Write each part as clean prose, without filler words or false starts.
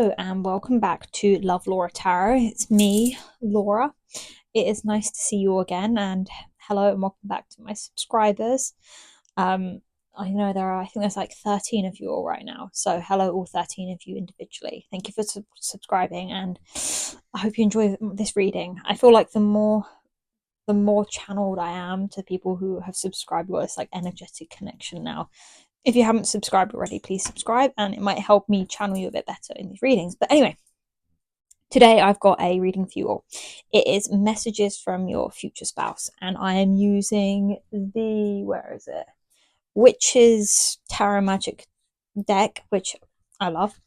Hello and welcome back to Love Laura Tarot. It's me, Laura. It is nice to see you again, and hello and welcome back to my subscribers. I know I think there's like 13 of you all right now, so hello all 13 of you individually. Thank you for subscribing, and I hope you enjoy this reading. I feel like the more channeled I am to people who have subscribed, well, it's like energetic connection now. If you haven't subscribed already, please subscribe, and it might help me channel you a bit better in these readings. But anyway, today I've got a reading for you all. It is messages from your future spouse, and I am using the, Witch's Tarot Magic deck, which I love,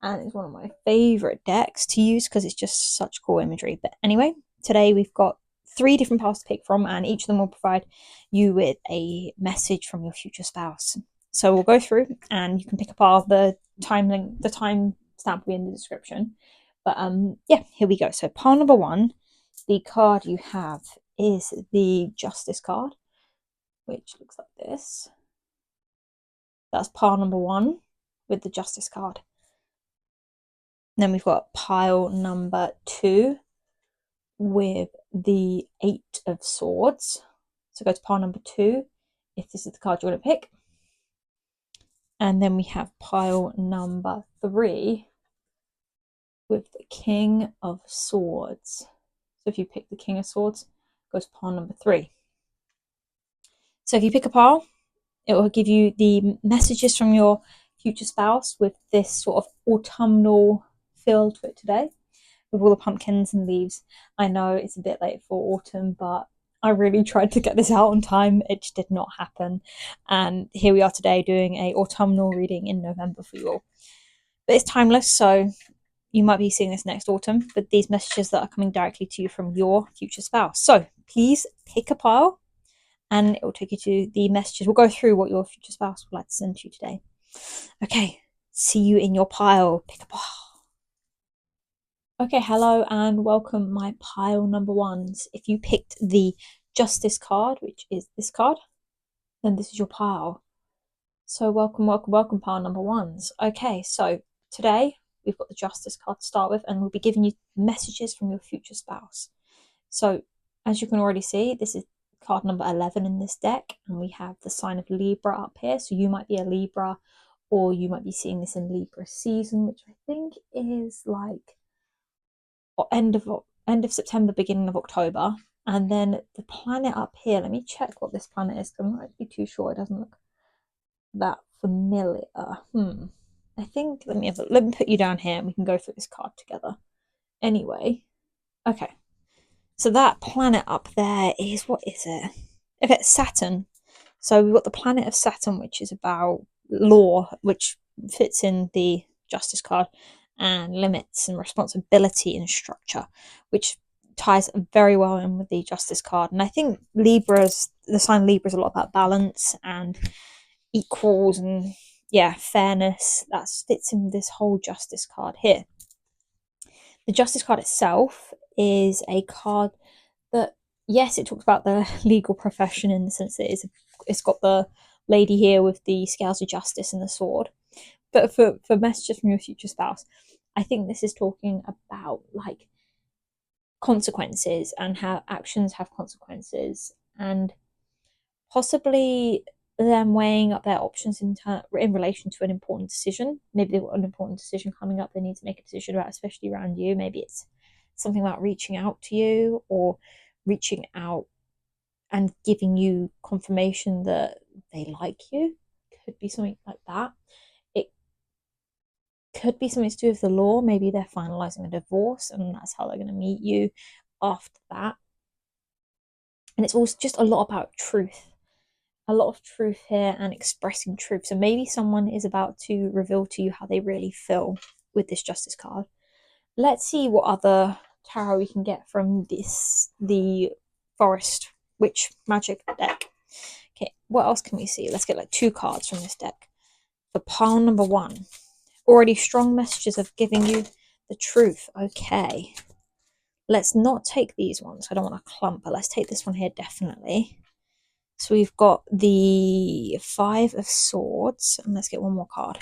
and it's one of my favorite decks to use because it's just such cool imagery. But anyway, today we've got 3 different piles to pick from, and each of them will provide you with a message from your future spouse. So we'll go through, and you can pick apart the time stamp will be in the description. But yeah, here we go. So pile number 1, the card you have is the Justice card, which looks like this. That's pile number 1 with the Justice card. Then we've got pile number 2 with the 8 of Swords. So go to pile number 2 if this is the card you want to pick. And then we have pile number 3 with the King of Swords. So if you pick the King of Swords, go to pile number 3. So if you pick a pile, it will give you the messages from your future spouse with this sort of autumnal feel to it today, with all the pumpkins and leaves. I know it's a bit late for autumn, but I really tried to get this out on time. It just did not happen. And here we are today doing a autumnal reading in November for you all. But it's timeless, so you might be seeing this next autumn, but these messages that are coming directly to you from your future spouse. So please pick a pile, and it will take you to the messages. We'll go through what your future spouse would like to send to you today. Okay, see you in your pile. Pick a pile. Okay, hello and welcome, my pile number 1s. If you picked the Justice card, which is this card, then this is your pile. So welcome, pile number 1s. Okay, so today we've got the Justice card to start with, and we'll be giving you messages from your future spouse. So as you can already see, this is card number 11 in this deck, and we have the sign of Libra up here. So you might be a Libra, or you might be seeing this in Libra season, which I think is like end of September, beginning of October. And then the planet up here, let me check what this planet is. I'm not actually too sure. It doesn't look that familiar. I think let me put you down here and we can go through this card together. Anyway, okay. So that planet up there is, what is it? Okay, Saturn. So we've got the planet of Saturn, which is about law, which fits in the Justice card, and limits and responsibility and structure, which ties very well in with the Justice card. And I think the sign Libra is a lot about balance and equals and fairness. That fits in this whole Justice card here. The Justice card itself is a card that, yes, it talks about the legal profession in the sense that it's got the lady here with the scales of justice and the sword. But for messages from your future spouse, I think this is talking about like consequences and how actions have consequences, and possibly them weighing up their options in relation to an important decision. Maybe they've got an important decision coming up they need to make a decision about, especially around you. Maybe it's something about reaching out to you, or reaching out and giving you confirmation that they like you. Could be something like that. It could be something to do with the law. Maybe they're finalizing a divorce and that's how they're going to meet you after that. And it's also just a lot about truth. A lot of truth here and expressing truth. So maybe someone is about to reveal to you how they really feel with this Justice card. Let's see what other tarot we can get from the Forest Witch Magic deck. Okay, what else can we see? Let's get like 2 cards from this deck. For pile number 1, already strong messages of giving you the truth. Okay, let's not take these ones. I don't want to clump, but let's take this one here definitely. So we've got the 5 of Swords, and let's get one more card.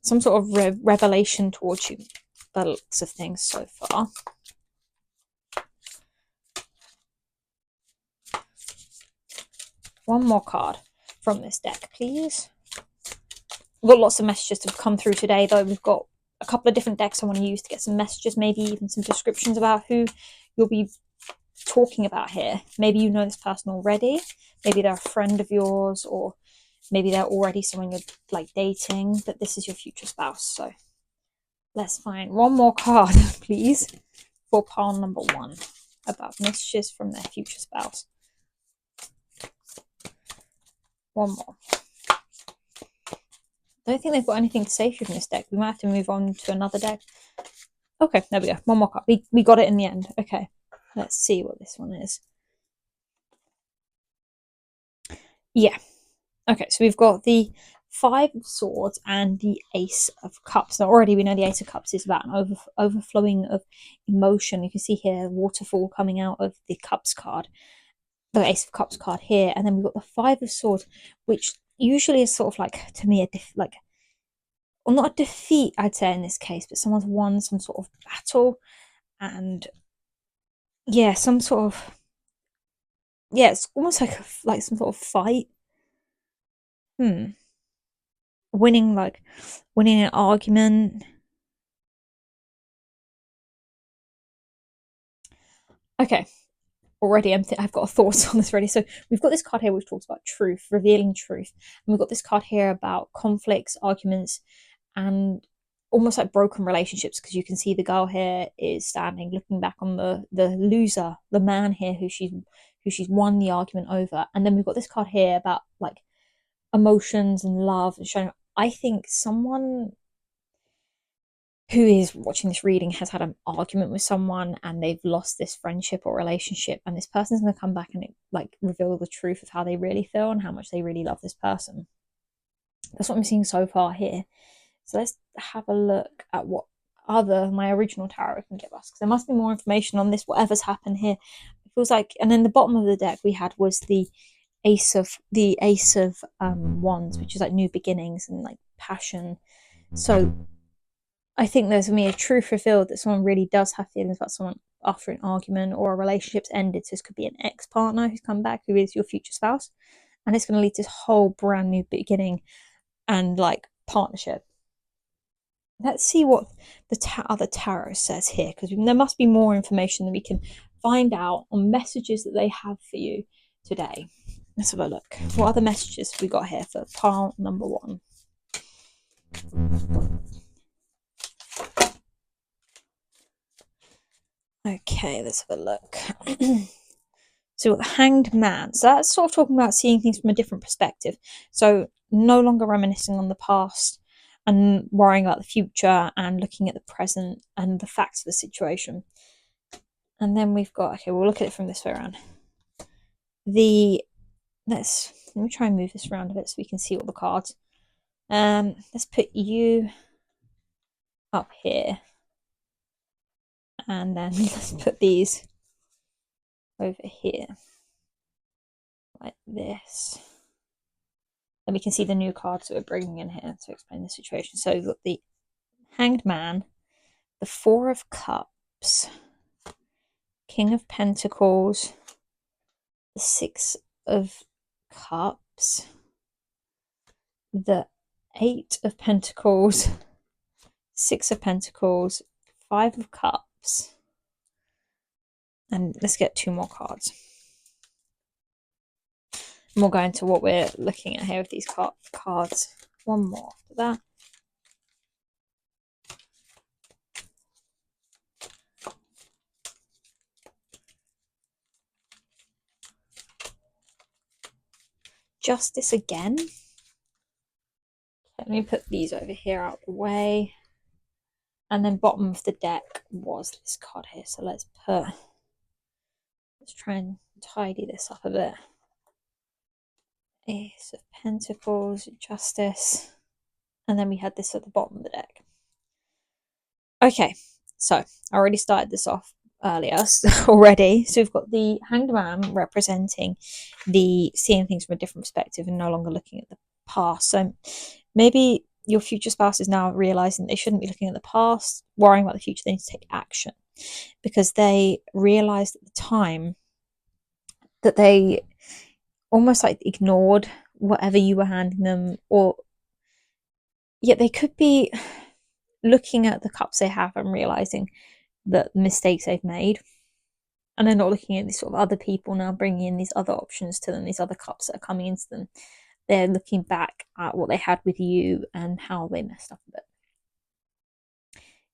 some sort of revelation towards you, by the looks of things so far. One more card from this deck, please. We've got lots of messages to come through today, though. We've got a couple of different decks I want to use to get some messages, maybe even some descriptions about who you'll be talking about here. Maybe you know this person already. Maybe they're a friend of yours, or maybe they're already someone you're like dating, but this is your future spouse. So let's find one more card, please, for pile number 1 about messages from their future spouse. One more. I don't think they've got anything to say from this deck. We might have to move on to another deck. Okay, there we go. One more card. We got it in the end. Okay, let's see what this one is. Yeah. Okay, so we've got the 5 of Swords and the Ace of Cups. Now, already we know the Ace of Cups is about an overflowing of emotion. You can see here waterfall coming out of the Cups card, the Ace of Cups card here, and then we've got the 5 of Swords, which usually is sort of like, to me, well, not a defeat, I'd say in this case, but someone's won some sort of battle, and yeah, some sort of, yeah, it's almost like some sort of fight. Winning an argument. Okay, already I've got thoughts on this already. So we've got this card here which talks about truth, revealing truth, and we've got this card here about conflicts, arguments, and almost like broken relationships, because you can see the girl here is standing looking back on the loser, the man here who she's won the argument over. And then we've got this card here about like emotions and love, and showing, I think someone who is watching this reading has had an argument with someone and they've lost this friendship or relationship, and this person's going to come back and reveal the truth of how they really feel and how much they really love this person. That's what I'm seeing so far here. So let's have a look at what my original tarot can give us, because there must be more information on this, whatever's happened here. It feels like, and then the bottom of the deck we had was the Ace of Wands, which is like new beginnings and like passion. So I think there's going to be a truth revealed that someone really does have feelings about someone after an argument or a relationship's ended. So this could be an ex-partner who's come back, who is your future spouse, and it's going to lead to this whole brand new beginning and like partnership. Let's see what the other tarot says here, because there must be more information that we can find out on messages that they have for you today. Let's have a look. What other messages have we got here for pile number 1? Okay, let's have a look. So we've got the Hanged Man. So that's sort of talking about seeing things from a different perspective. So no longer reminiscing on the past and worrying about the future, and looking at the present and the facts of the situation. And then we've got, okay, we'll look at it from this way around. Let me try and move this around a bit so we can see all the cards. Let's put you up here. And then let's put these over here. Like this. Then we can see the new cards that we're bringing in here to explain the situation. So we've got the Hanged Man, the 4 of Cups, King of Pentacles, the 6 of Cups, the 8 of Pentacles, 6 of Pentacles, 5 of Cups, and let's get 2 more cards. And we'll go into what we're looking at here with these cards. One more after that. Justice again. Let me put these over here out of the way. And then bottom of the deck was this card here. So let's try and tidy this up a bit. Ace of Pentacles, Justice, and then we had this at the bottom of the deck. Okay, so I already started this off earlier already. So we've got the Hanged Man representing the seeing things from a different perspective and no longer looking at the past. So maybe your future spouse is now realizing they shouldn't be looking at the past, worrying about the future. They need to take action because they realized at the time that they almost like ignored whatever you were handing them, or yet they could be looking at the cups they have and realizing that mistakes they've made, and they're not looking at these sort of other people now bringing in these other options to them, these other cups that are coming into them. They're looking back at what they had with you and how they messed up a bit.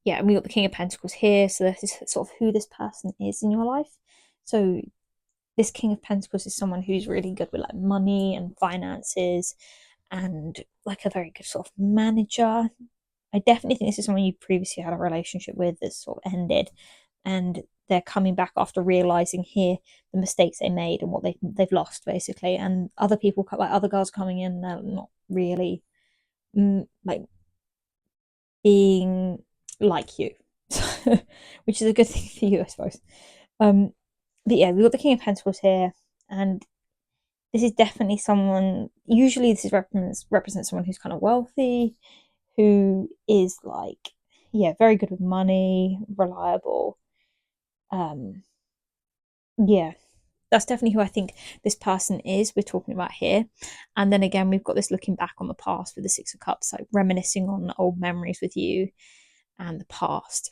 Yeah, and we got the King of Pentacles here, so this is sort of who this person is in your life. So this King of Pentacles is someone who's really good with like money and finances, and like a very good sort of manager. I definitely think this is someone you previously had a relationship with that sort of ended, and they're coming back after realizing here the mistakes they made and what they've lost basically. And other people, like other girls coming in, they're not really like being like you, which is a good thing for you, I suppose. But yeah, we've got the King of Pentacles here, and this is definitely someone. Usually, this is represents someone who's kind of wealthy, who is like, yeah, very good with money, reliable. Yeah, that's definitely who I think this person is we're talking about here. And then again, we've got this looking back on the past with the Six of Cups, like reminiscing on old memories with you and the past.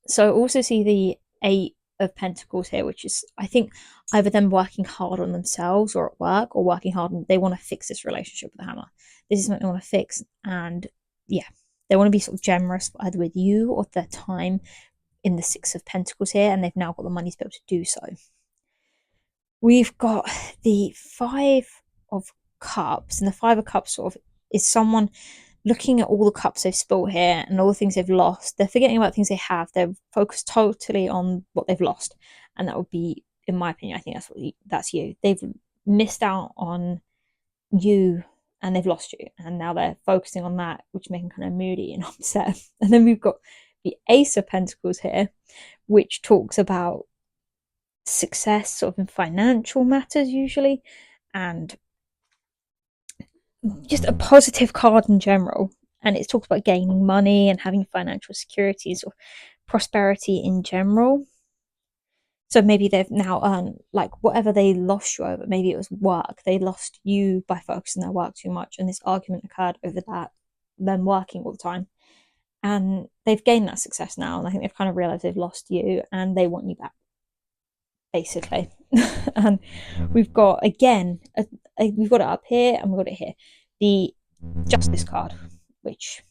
So I also see the Eight of Pentacles here, which is, I think, either them working hard on themselves or at work, or working hard and they want to fix this relationship with the Hammer. This is something they want to fix, and yeah, they want to be sort of generous either with you or their time in the Six of Pentacles here, and they've now got the money to be able to do so. We've got the Five of Cups, and the Five of Cups sort of is someone looking at all the cups they've spilled here and all the things they've lost. They're forgetting about things they have. They're focused totally on what they've lost, and that would be, in my opinion, I think that's you. They've missed out on you and they've lost you, and now they're focusing on that, which makes them kind of moody and upset. And then we've got the Ace of Pentacles here, which talks about success sort of in financial matters usually, and just a positive card in general. And it talks about gaining money and having financial securities or prosperity in general. So maybe they've now earned like whatever they lost you over. Maybe it was work. They lost you by focusing their work too much, and this argument occurred over that, them working all the time. And they've gained that success now, and I think they've kind of realized they've lost you and they want you back, basically. And we've got again, we've got it up here and we've got it here, the Justice card, which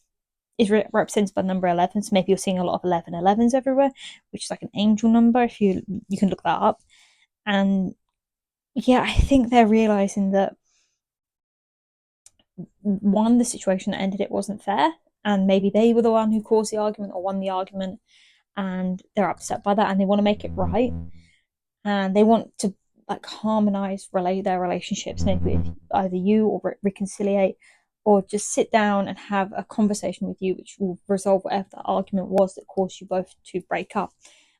is represented by number 11. So maybe you're seeing a lot of 1111s everywhere, which is like an angel number. If you can look that up. And yeah, I think they're realizing that one, the situation that ended it wasn't fair, and maybe they were the one who caused the argument or won the argument, and they're upset by that and they want to make it right, and they want to like harmonize their relationships, maybe with either you or reconciliate, or just sit down and have a conversation with you which will resolve whatever the argument was that caused you both to break up.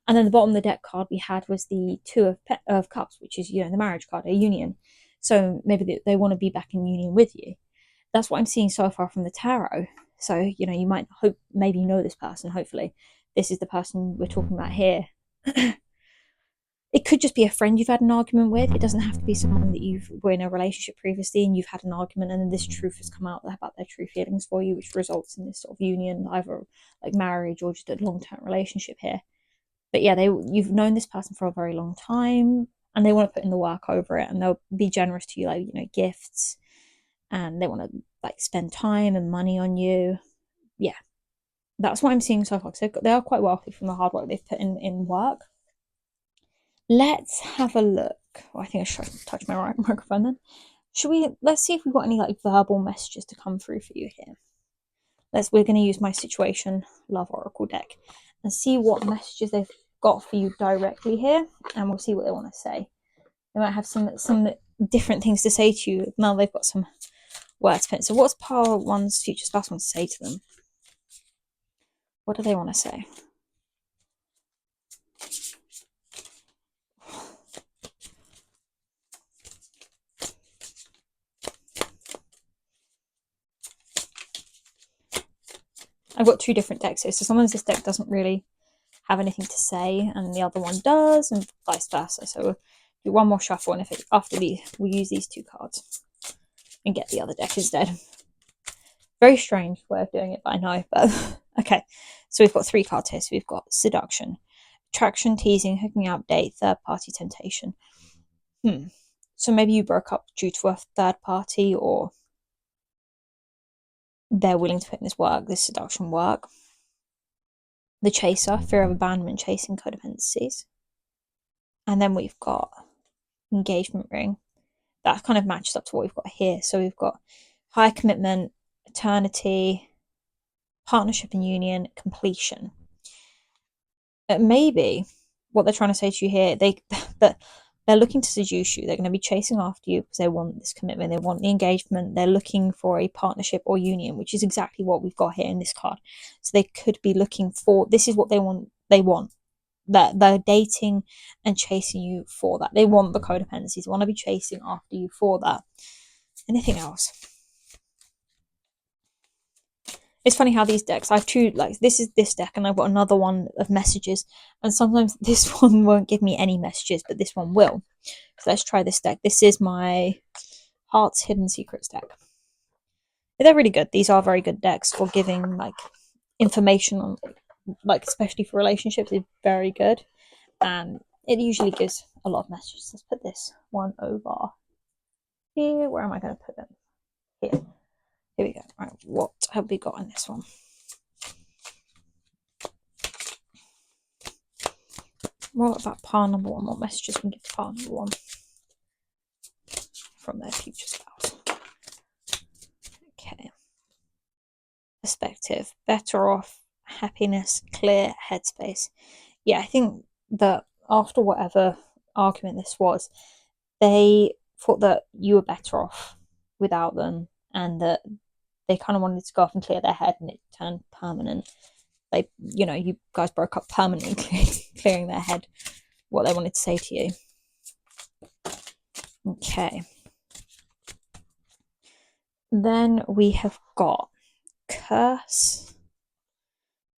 And then the bottom of the deck card we had was the Two of Cups, which is, the marriage card, a union. So maybe they want to be back in union with you. That's what I'm seeing so far from the tarot. So you might maybe know this person. Hopefully this is the person we're talking about here. It could just be a friend you've had an argument with. It doesn't have to be someone that you were in a relationship previously and you've had an argument, and then this truth has come out about their true feelings for you, which results in this sort of union, either like marriage or just a long-term relationship here. But yeah, you've known this person for a very long time, and they want to put in the work over it, and they'll be generous to you, like gifts, and they want to like spend time and money on you. Yeah, that's what I'm seeing so far. So they are quite wealthy from the hard work they've put in work. Let's have a look. I think I should touch my right microphone then. Let's see if we've got any like verbal messages to come through for you here. We're going to use my Situation Love Oracle deck and see what messages they've got for you directly here, and we'll see what they want to say. They might have some different things to say to you. Now they've got some words put. So what's Pile One's future spouse want to say to them? What do they want to say? I've got two different decks here, so sometimes this deck doesn't really have anything to say and the other one does, and vice versa. So we'll do one more shuffle, and after we use these two cards and get the other deck instead. Very strange way of doing it, but I know. But okay, so we've got three cards here. So we've got seduction, attraction, teasing, hooking up, date, third party temptation. So maybe you broke up due to a third party, or they're willing to put in this seduction work. The chaser, fear of abandonment, chasing, codependencies. And then we've got engagement ring. That kind of matches up to what we've got here. So we've got high commitment, eternity, partnership and union, completion. Maybe what they're trying to say to you here, they're looking to seduce you. They're going to be chasing after you because they want this commitment. They want the engagement. They're looking for a partnership or union, which is exactly what we've got here in this card. So they could be looking for, this is what they want. They want that they're dating and chasing you for that. They want the codependencies. They want to be chasing after you for that. Anything else? It's funny how these decks, I have two, like this is this deck and I've got another one of messages, and sometimes this one won't give me any messages, but this one will. So let's try this deck. This is my Heart's Hidden Secrets deck. They're really good. These are very good decks for giving like information on, like especially for relationships. It's very good, and it usually gives a lot of messages. Let's put this one over here. Where am I going to put it? Here. Here we go. Right, what have we got in this one? What about pile number one? What messages can we give to pile number one from their future spouse? Okay. Perspective. Better off. Happiness. Clear headspace. Yeah, I think that after whatever argument this was, they thought that you were better off without them, and that they kind of wanted to go off and clear their head, and it turned permanent. They, you guys broke up permanently, clearing their head, what they wanted to say to you. Okay. Then we have got curse,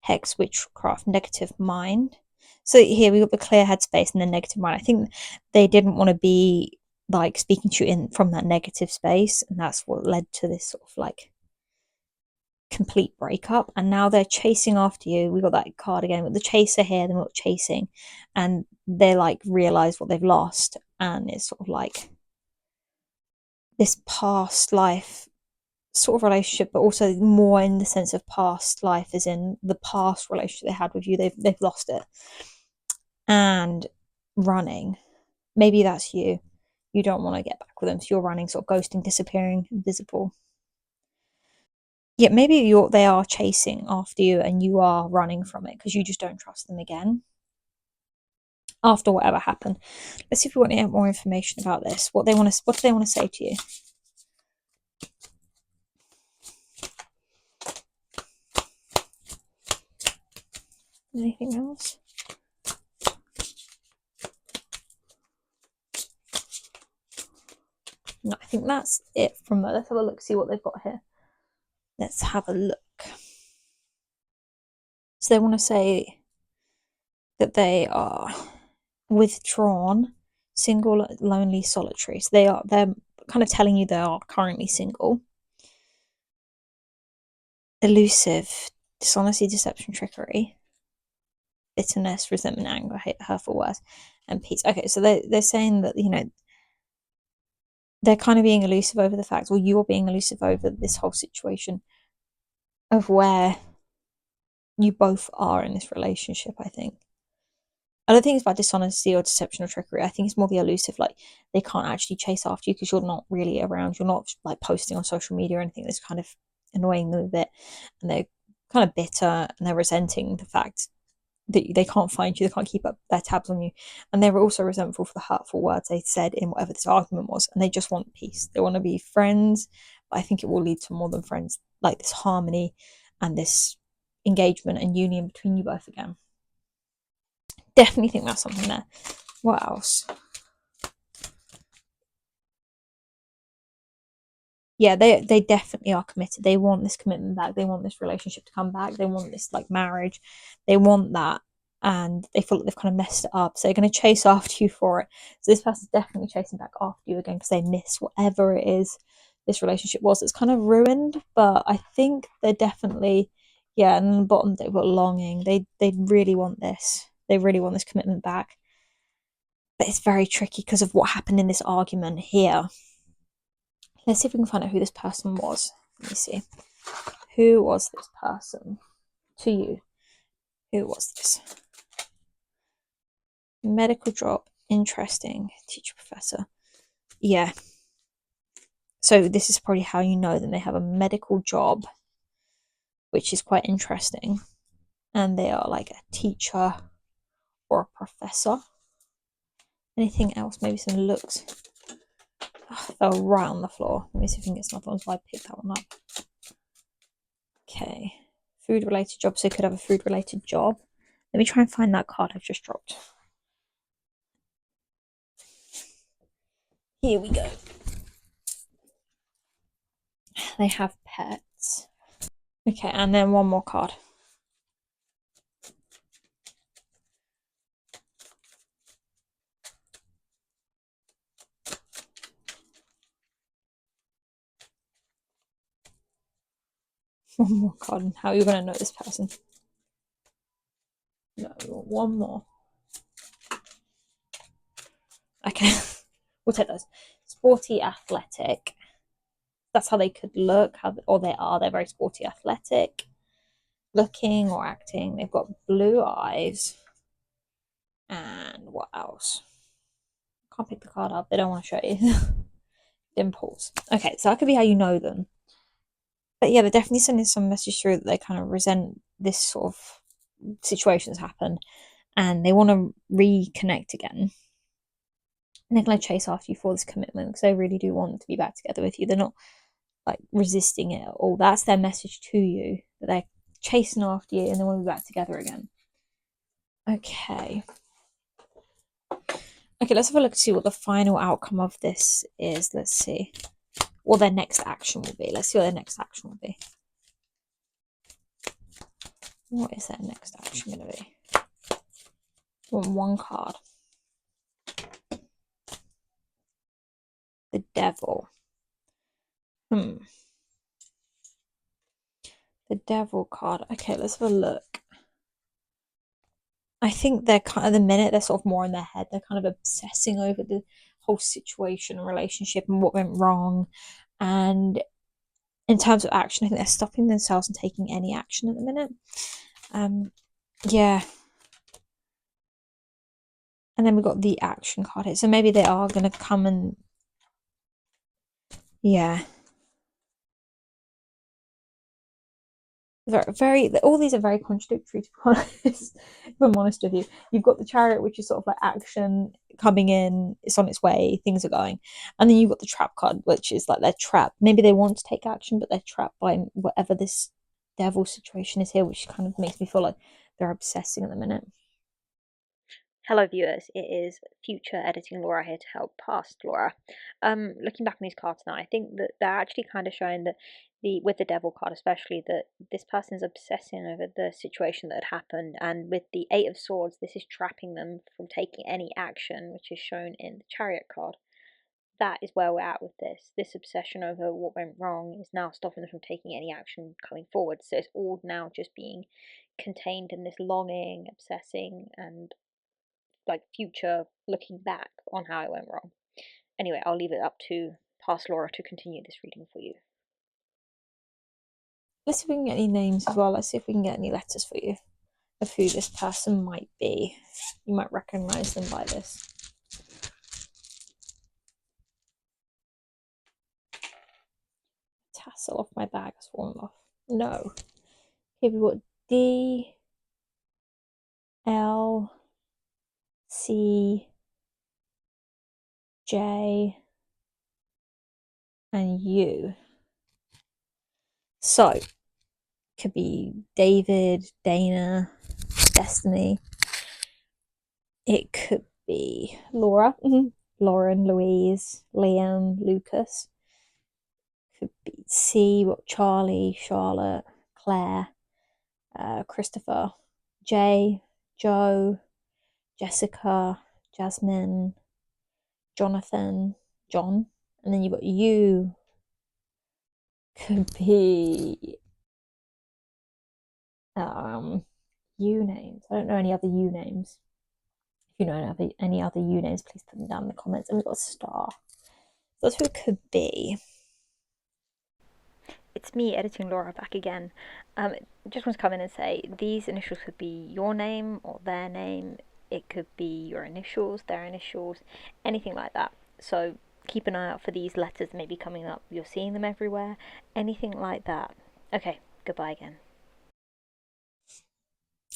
hex, witchcraft, negative mind. So here we got the clear headspace and the negative mind. I think they didn't want to be like speaking to you in from that negative space, and that's what led to this sort of like complete breakup. And now they're chasing after you. We got that card again with the chaser here. They're not chasing, and they like realize what they've lost, and it's sort of like this past life sort of relationship, but also more in the sense of past life, as in the past relationship they had with you. They've lost it, and running. Maybe that's you. You don't want to get back with them, so you're running, sort of ghosting, disappearing, invisible. Yeah, maybe they are chasing after you and you are running from it because you just don't trust them again after whatever happened. Let's see if we want to get more information about this. What do they want to say to you? Anything else? No, I think that's it from that. Let's have a look, see what they've got here. Let's have a look. So they want to say that they are withdrawn, single, lonely, solitary. So they're kind of telling you they are currently single. Elusive, dishonesty, deception, trickery, bitterness, resentment, anger, hate, hurtful words, and peace. Okay, so they're saying that, they're kind of being elusive over the fact, or you're being elusive over this whole situation of where you both are in this relationship, I think. I don't think it's about dishonesty or deception or trickery. I think it's more the elusive, like they can't actually chase after you because you're not really around. You're not like posting on social media or anything. That's kind of annoying them a bit, and they're kind of bitter and they're resenting the fact that they can't find you, they can't keep up their tabs on you, and they were also resentful for the hurtful words they said in whatever this argument was, and they just want peace. They want to be friends, but I think it will lead to more than friends, like this harmony and this engagement and union between you both again. Definitely think that's something there. What else? yeah, they definitely are committed. They want this commitment back. They want this relationship to come back. They want this like marriage. They want that, and they feel like they've kind of messed it up. So they're going to chase after you for it. So this person's definitely chasing back after you again because they miss whatever it is this relationship was. It's kind of ruined, but I think they're definitely, yeah. And on the bottom they've got longing. They really want this. They really want this commitment back. But it's very tricky because of what happened in this argument here. Let's see if we can find out who this person was. Let me see. Who was this person to you? Who was this? Medical job. Interesting. Teacher, professor. Yeah. So this is probably how you know that they have a medical job, which is quite interesting. And they are like a teacher or a professor. Anything else? Maybe some looks. Oh, it fell right on the floor. Let me see if we can get some other ones. I picked that one up. Okay. Food related job. So you could have a food related job. Let me try and find that card I've just dropped. Here we go. They have pets. Okay, and then one more card. One more card. How are you going to know this person? No, one more. Okay, we'll take those. Sporty, athletic. That's how they could look, or they are. They're very sporty, athletic, looking or acting. They've got blue eyes. And what else? Can't pick the card up. They don't want to show you. Dimples. Okay, so that could be how you know them. But yeah, they're definitely sending some message through that they kind of resent this sort of situations happen and they want to reconnect again. And they're going to chase after you for this commitment because they really do want to be back together with you. They're not like resisting it at all. That's their message to you, that they're chasing after you and they want to be back together again. Okay. Okay, let's have a look to see what the final outcome of this is. Let's see what their next action will be. Let's see what their next action will be. What is their next action going to be? One card. The Devil. The Devil card. Okay, let's have a look. I think they're kind of, at the minute, they're sort of more in their head. They're kind of obsessing over the whole situation and relationship and what went wrong. And in terms of action, I think they're stopping themselves and taking any action at the minute. Yeah. And then we got the action card here. So maybe they are going to come and, yeah. Very, all these are very contradictory, to be honest. If I'm honest with you, you've got the Chariot, which is sort of like action coming in, it's on its way, things are going, and then you've got the Trap card, which is like they're trapped. Maybe they want to take action, but they're trapped by whatever this devil situation is here, which kind of makes me feel like they're obsessing at the minute. Hello viewers, it is future editing Laura here to help past Laura. Looking back on these cards now, I think that they're actually kind of showing that with the Devil card especially, that this person is obsessing over the situation that had happened, and with the Eight of Swords, this is trapping them from taking any action, which is shown in the Chariot card. That is where we're at with this. This obsession over what went wrong is now stopping them from taking any action coming forward. So it's all now just being contained in this longing, obsessing, and like future looking back on how it went wrong. Anyway, I'll leave it up to past Laura to continue this reading for you. Let's see if we can get any names as well. Let's see if we can get any letters for you of who this person might be. You might recognize them by this. Tassel off my bag has fallen off. No. Okay, we've got D, L, C, J, and U. So, could be David, Dana, Destiny. It could be Laura, Lauren, Louise, Liam, Lucas. Could be C, what, Charlie, Charlotte, Claire, Christopher, Jay, Joe, Jessica, Jasmine, Jonathan, John, and then you've got you. Could be you names. I don't know any other you names. If you know any other you names, please put them down in the comments. And we've got a star. So that's who it could be. It's me, editing Laura, back again. Just want to come in and say these initials could be your name or their name. It could be your initials, their initials, anything like that. So keep an eye out for these letters maybe coming up. You're seeing them everywhere. Anything like that. Okay, goodbye again.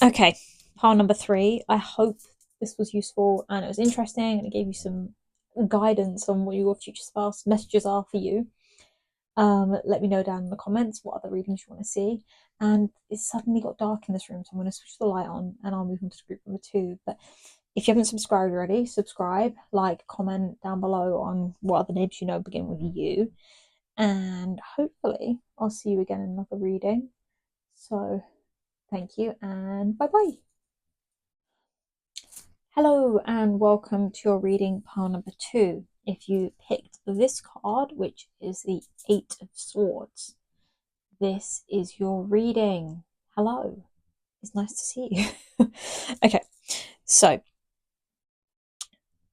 Okay, pile number 3. I hope this was useful and it was interesting and it gave you some guidance on what your future spouse messages are for you. Let me know down in the comments what other readings you want to see. And it's suddenly got dark in this room, so I'm going to switch the light on and I'll move on to group number 2. But if you haven't subscribed already, subscribe, like, comment down below on what other names you know begin with U. And hopefully I'll see you again in another reading. So thank you and bye bye. Hello and welcome to your reading pile number 2. If you picked this card, which is the 8 of Swords, this is your reading. Hello, it's nice to see you. Okay, so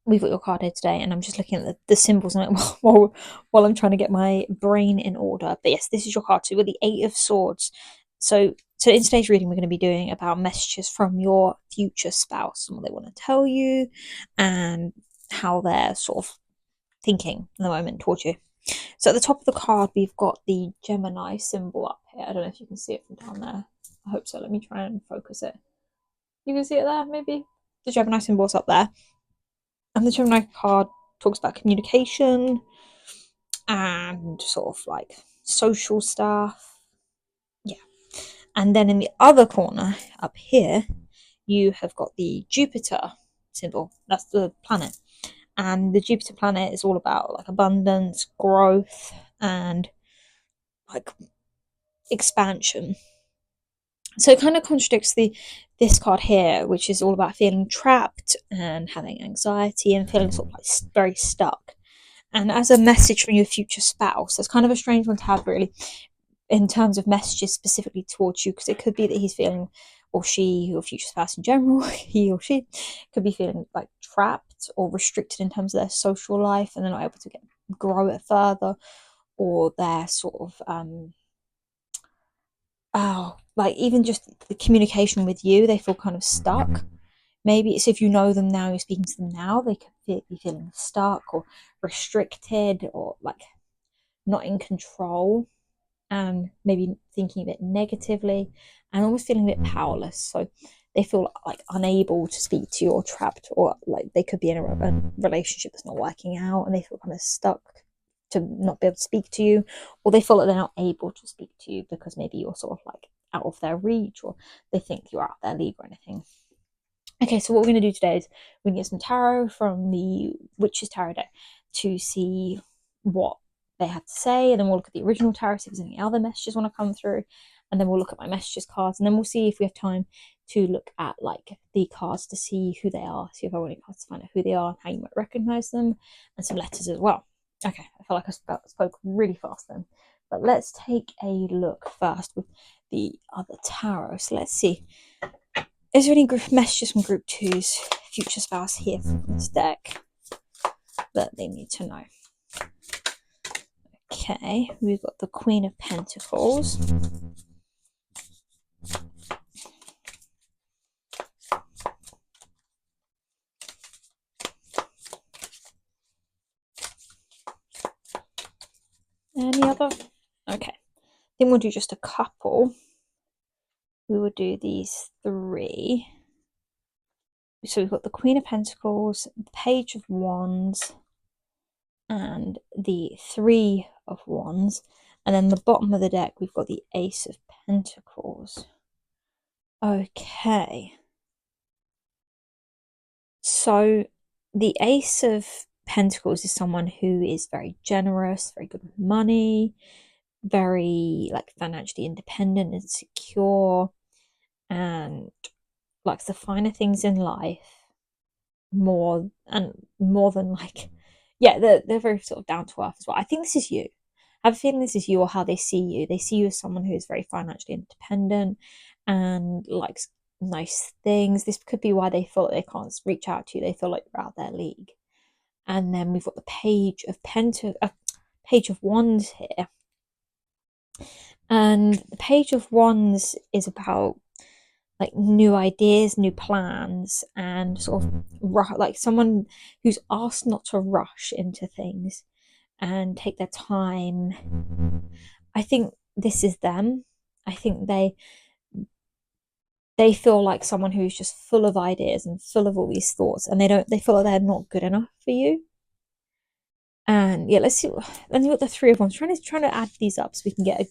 we've got your card here today, and I'm just looking at the symbols on it while I'm trying to get my brain in order. But yes, this is your card. So we've got the 8 of Swords. So in today's reading, we're going to be doing about messages from your future spouse and what they want to tell you and how they're sort of thinking in the moment towards you. So at the top of the card, we've got the Gemini symbol up here. I don't know if you can see it from down there. I hope so. Let me try and focus it. You can see it there, maybe? The Gemini symbol's up there. And the Gemini card talks about communication and sort of like social stuff. Yeah. And then in the other corner up here, you have got the Jupiter symbol. That's the planet. And the Jupiter planet is all about like abundance, growth, and like expansion. So it kind of contradicts this card here, which is all about feeling trapped and having anxiety and feeling sort of like very stuck. And as a message from your future spouse, that's kind of a strange one to have, really, in terms of messages specifically towards you, because it could be that he's feeling, or she, your future spouse in general, he or she could be feeling like trapped or restricted in terms of their social life, and they're not able to grow it further, or they're sort of like even just the communication with you, they feel kind of stuck. Maybe it's if you know them now, you're speaking to them now, they could be feeling stuck or restricted or like not in control, and maybe thinking a bit negatively and almost feeling a bit powerless. So they feel like unable to speak to you or trapped, or like they could be in a relationship that's not working out and they feel kind of stuck to not be able to speak to you, or they feel like they're not able to speak to you because maybe you're sort of like out of their reach, or they think you're out of their league or anything. Okay, so what we're going to do today is we're going to get some tarot from the Witch's Tarot deck to see what they have to say, and then we'll look at the original tarot, see if there's any other messages want to come through, and then we'll look at my messages cards, and then we'll see if we have time to look at like the cards to see who they are, see if I want any cards to find out who they are and how you might recognize them, and some letters as well. Okay, I feel like I spoke really fast then, but let's take a look first with the other tarot. So let's see. Is there any messages from Group 2's future spouse here from this deck that they need to know? Okay, we've got the Queen of Pentacles. Any other? Okay, then we'll do just a couple. We will do these 3. So we've got the Queen of Pentacles, the Page of Wands, and the 3 of Wands. And then the bottom of the deck, we've got the Ace of Pentacles. Okay. So the Ace of Pentacles is someone who is very generous, very good with money, very like financially independent and secure, and likes the finer things in life more than like, yeah, they're very sort of down to earth as well. I think this is you. I have a feeling this is you, or how they see you. They see you as someone who is very financially independent and likes nice things. This could be why they feel like they can't reach out to you. They feel like you're out their league. And then we've got the Page of Wands here. And the Page of Wands is about like new ideas, new plans, and sort of like someone who's asked not to rush into things and take their time. I think this is them. I think they feel like someone who's just full of ideas and full of all these thoughts, and they feel like they're not good enough for you. And yeah, let's see what the Three of Wands, trying to add these up so we can get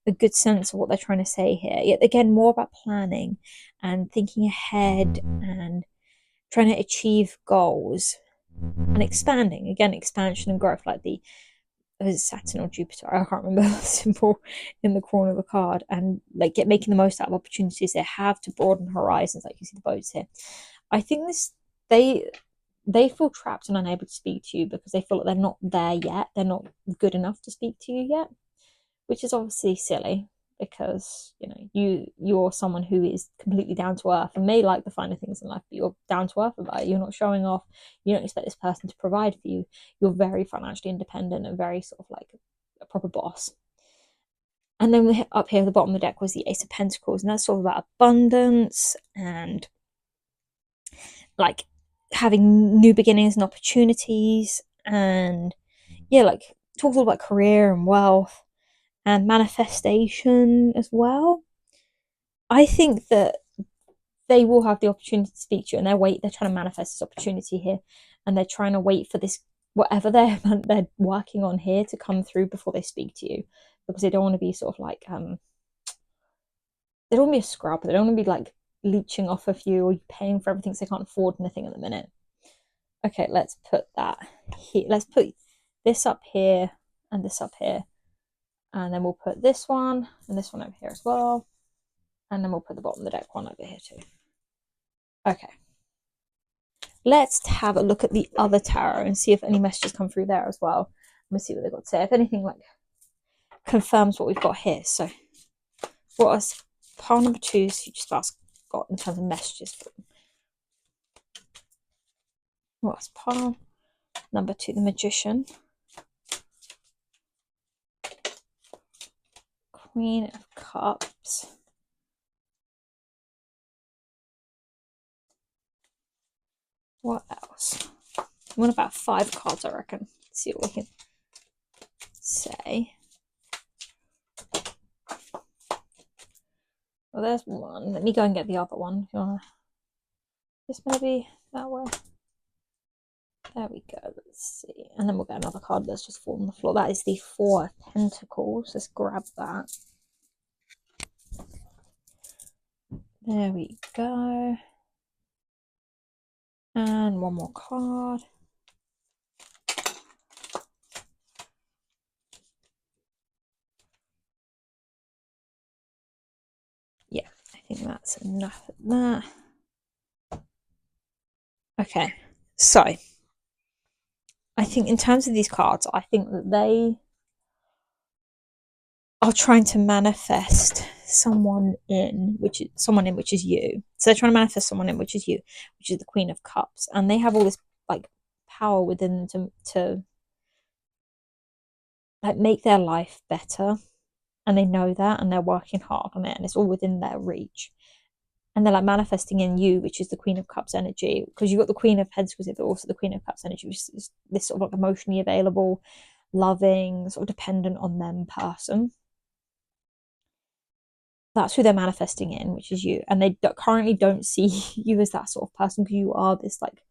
a good sense of what they're trying to say here. Yet again, more about planning and thinking ahead and trying to achieve goals and expanding. Again, expansion and growth, like the Saturn or Jupiter, I can't remember the symbol in the corner of the card, and like making the most out of opportunities they have to broaden horizons, like you see the boats here. I think they feel trapped and unable to speak to you because they feel like they're not there yet. They're not good enough to speak to you yet, which is obviously silly because you're someone who is completely down to earth and may like the finer things in life, but you're down to earth about it. You're not showing off. You don't expect this person to provide for you. You're very financially independent and very sort of like a proper boss. And then up here at the bottom of the deck was the Ace of Pentacles, and that's sort of about abundance and like having new beginnings and opportunities, and yeah, like talks all about career and wealth and manifestation as well. I think that they will have the opportunity to speak to you, and they're trying to manifest this opportunity here, and they're trying to wait for this whatever they're working on here to come through before they speak to you, because they don't want to be sort of like they don't want to be a scrub. They don't want to be like leeching off of you or paying for everything so they can't afford anything at the minute. Okay, let's put that here. Let's put this up here and this up here, and then we'll put this one and this one over here as well, and then we'll put the bottom of the deck one over here too. Okay, let's have a look at the other tarot and see if any messages come through there as well. Let's see what they've got to say. If anything like confirms what we've got here. So what has pile number 2's future spouse got in terms of messages for them? What's pile number 2, the Magician, Queen of Cups, what else? What about 5 cards, I reckon? Let's see what we can say. Well, there's one. Let me go and get the other one. This maybe that way. There we go. Let's see. And then we'll get another card that's just fallen on the floor. That is the 4 of Pentacles. Let's grab that. There we go. And one more card. Yeah, I think that's enough of that. Okay, so I think in terms of these cards, I think that they are trying to manifest someone in, which is you. So they're trying to manifest someone in, which is you, which is the Queen of Cups, and they have all this like power within them to like make their life better, and they know that, and they're working hard on it, and it's all within their reach. And they're like manifesting in you, which is the Queen of Cups energy, because you've got the Queen of Pentacles, but also the Queen of Cups energy, which is this sort of like emotionally available, loving, sort of dependent on them person. That's who they're manifesting in, which is you. And they currently don't see you as that sort of person, because you are this like,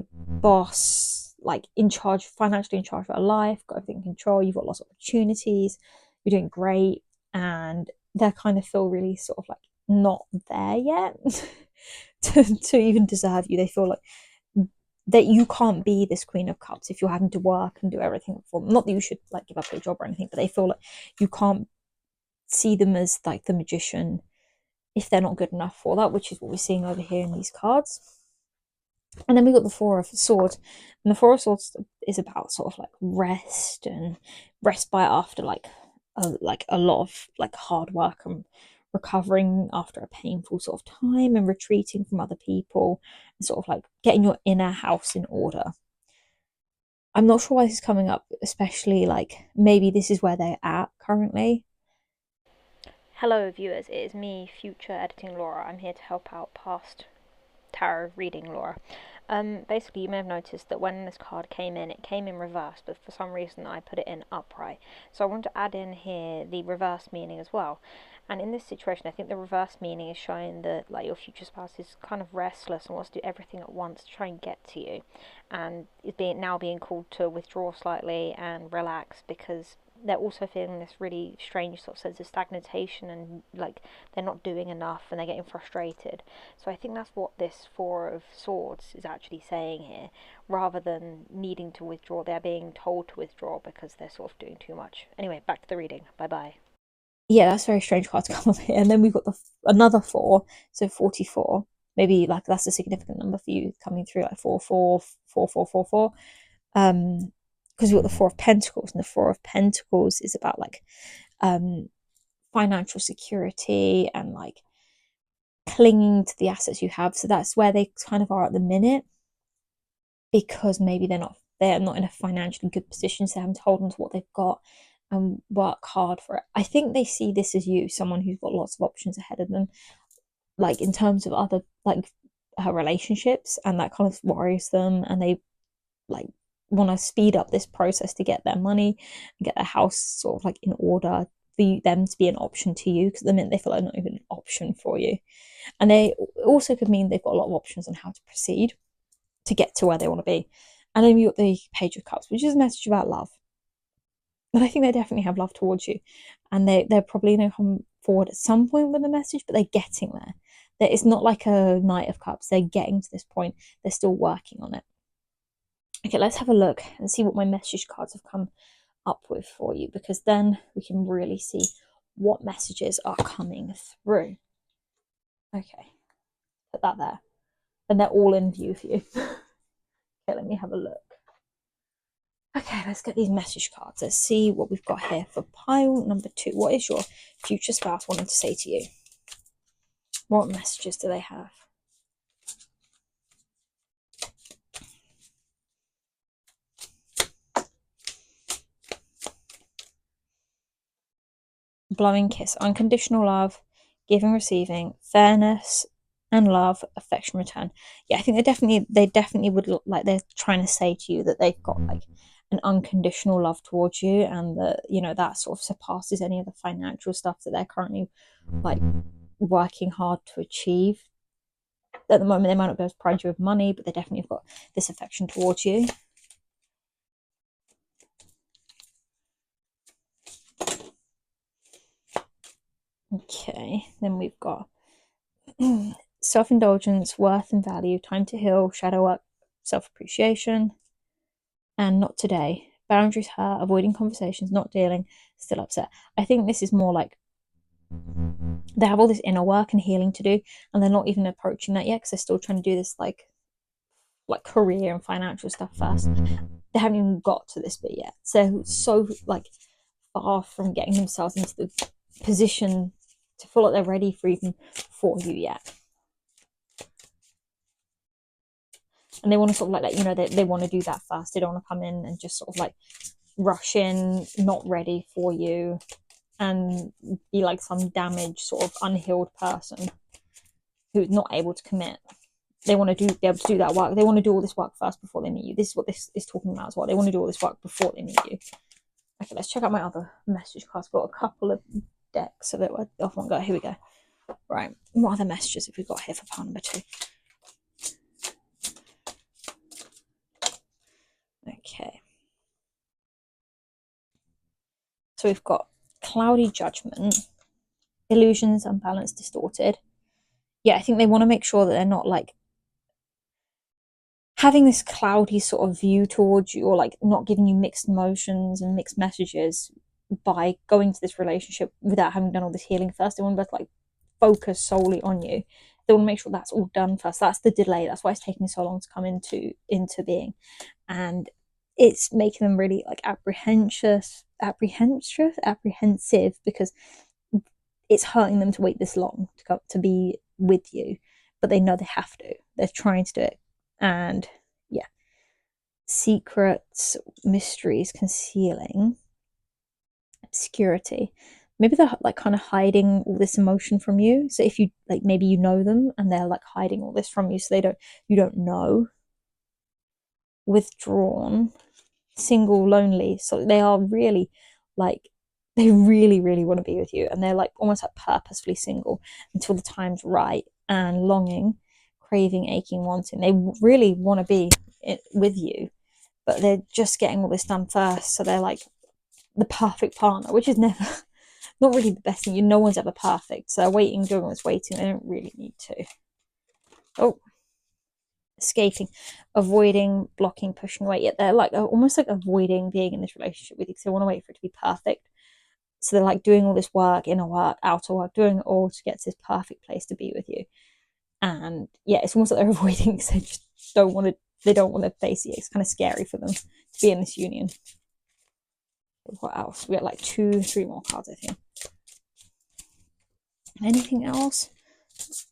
boss, like in charge, financially in charge of your life, got everything in control, you've got lots of opportunities, you're doing great, and they kind of feel really sort of like not there yet to even deserve you. They feel like that you can't be this Queen of Cups if you're having to work and do everything for them. Not that you should like give up your job or anything, but they feel like you can't see them as like the magician if they're not good enough for that, which is what we're seeing over here in these cards. And then we got the Four of Swords, and the Four of Swords is about sort of like rest and respite after like a lot of like hard work and recovering after a painful sort of time and retreating from other people and sort of like getting your inner house in order. I'm not sure why this is coming up, especially like maybe this is where they're at currently. Hello, viewers. It is me, future editing Laura. I'm here to help out past tarot reading Laura. Basically, you may have noticed that when this card came in, it came in reverse, but for some reason I put it in upright. So I want to add in here the reverse meaning as well. And in this situation, I think the reverse meaning is showing that like your future spouse is kind of restless and wants to do everything at once to try and get to you, and is now being called to withdraw slightly and relax because they're also feeling this really strange sort of sense of stagnation and like they're not doing enough and they're getting frustrated. So I think that's what this Four of Swords is actually saying here, rather than needing to withdraw. They're being told to withdraw because they're sort of doing too much. Anyway, back to the reading. Bye bye. Yeah, that's a very strange card to come up here. And then we've got the another four, so 44. Maybe like that's a significant number for you coming through, like 4 4 4 4 4 4. Because we've got the Four of Pentacles, and the Four of Pentacles is about like financial security and like clinging to the assets you have. So that's where they kind of are at the minute, because maybe they're not in a financially good position, so they're having to hold on to what they've got and work hard for it. I think they see this as you, someone who's got lots of options ahead of them, like in terms of other like her relationships, and that kind of worries them, and they like want to speed up this process to get their money and get their house sort of like in order for them to be an option to you, because at the minute they feel like not even an option for you. And they also could mean they've got a lot of options on how to proceed to get to where they want to be. And then you got the Page of Cups, which is a message about love. And I think they definitely have love towards you. And they're probably going to come forward at some point with a message, but they're getting there. It's not like a Knight of Cups. They're getting to this point. They're still working on it. Okay, let's have a look and see what my message cards have come up with for you, because then we can really see what messages are coming through. Okay, put that there. And they're all in view for you. Okay, let me have a look. Okay, let's get these message cards. Let's see what we've got here for pile number 2. What is your future spouse wanting to say to you? What messages do they have? Blowing kiss, unconditional love, giving, receiving, fairness and love, affection, return. Yeah, I think they definitely would look like they're trying to say to you that they've got like an unconditional love towards you, and that that sort of surpasses any of the financial stuff that they're currently like working hard to achieve. At the moment, they might not be able to provide you with money, but they definitely have got this affection towards you. Okay, then we've got self-indulgence, worth and value, time to heal, shadow work, self-appreciation, and not today. Boundaries hurt, avoiding conversations, not dealing, still upset. I think this is more like they have all this inner work and healing to do, and they're not even approaching that yet because they're still trying to do this like career and financial stuff first. They haven't even got to this bit yet. So like far from getting themselves into the position to feel like they're ready for even for you yet. And they want to sort of like that, they want to do that first. They don't want to come in and just sort of like rush in, not ready for you, and be like some damaged, sort of unhealed person who's not able to commit. They want to be able to do that work. They want to do all this work first before they meet you. This is what this is talking about as well. They want to do all this work before they meet you. Okay, let's check out my other message cards. I've got a couple of decks of it off one go. Here we go. Right, what other messages have we got here for pile number 2? Okay. So we've got cloudy judgment, illusions, unbalanced, distorted. Yeah, I think they want to make sure that they're not like having this cloudy sort of view towards you, or like not giving you mixed emotions and mixed messages by going to this relationship without having done all this healing first. They want to like focus solely on you. They want to make sure that's all done first. That's the delay. That's why it's taking so long to come into being. And it's making them really like apprehensive because it's hurting them to wait this long to be with you, but they know they have to. They're trying to do it. And yeah, secrets, mysteries, concealing, obscurity. Maybe they're like kind of hiding all this emotion from you. So if you like, maybe you know them and they're like hiding all this from you, so you don't know. Withdrawn, single, lonely. So they are really like, they really, really want to be with you, and they're like almost like purposefully single until the time's right, and longing, craving, aching, wanting. They really want to be with you, but they're just getting all this done first. So they're like the perfect partner, which is never, not really the best thing. No one's ever perfect. So they're waiting, doing what's waiting. They don't really need to. Oh, escaping, avoiding, blocking, pushing away. Yet they're like almost like avoiding being in this relationship with you because they want to wait for it to be perfect. So they're like doing all this work, inner work, outer work, doing it all to get to this perfect place to be with you. And yeah, it's almost like they're avoiding because they just don't want to. They don't want to face it. It's kind of scary for them to be in this union. What else? We got like 3 more cards, I think. Anything else?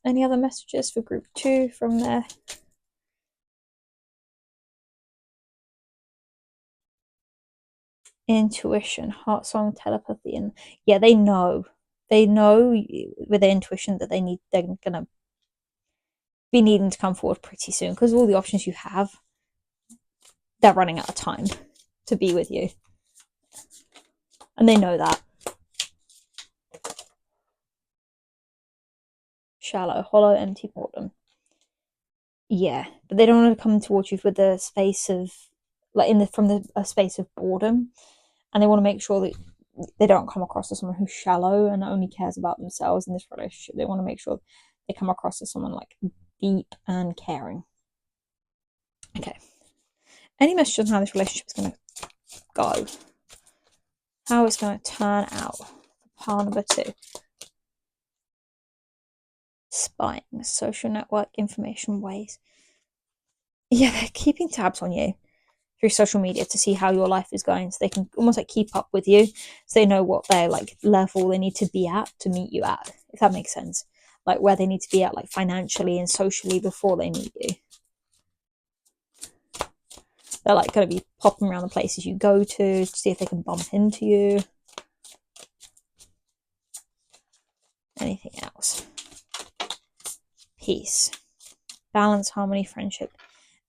Any other messages for group 2 from there? Intuition, heart song, telepathy, and yeah, they know with their intuition that they're gonna be needing to come forward pretty soon because all the options you have, they're running out of time to be with you, and they know that. Shallow, hollow, empty boredom. Yeah, but they don't want to come towards you with the space of like from the a space of boredom, and they want to make sure that they don't come across as someone who's shallow and only cares about themselves in this relationship. They want to make sure they come across as someone like deep and caring. Okay. Any message on how this relationship is going to go? How it's going to turn out? Pile number 2. Spying, social network, information, ways. Yeah, they're keeping tabs on you through social media to see how your life is going, so they can almost like keep up with you, so they know what their like level they need to be at to meet you at, if that makes sense, like where they need to be at like financially and socially before they meet you. They're like going to be popping around the places you go to see if they can bump into you. Anything else? Peace, balance, harmony, friendship.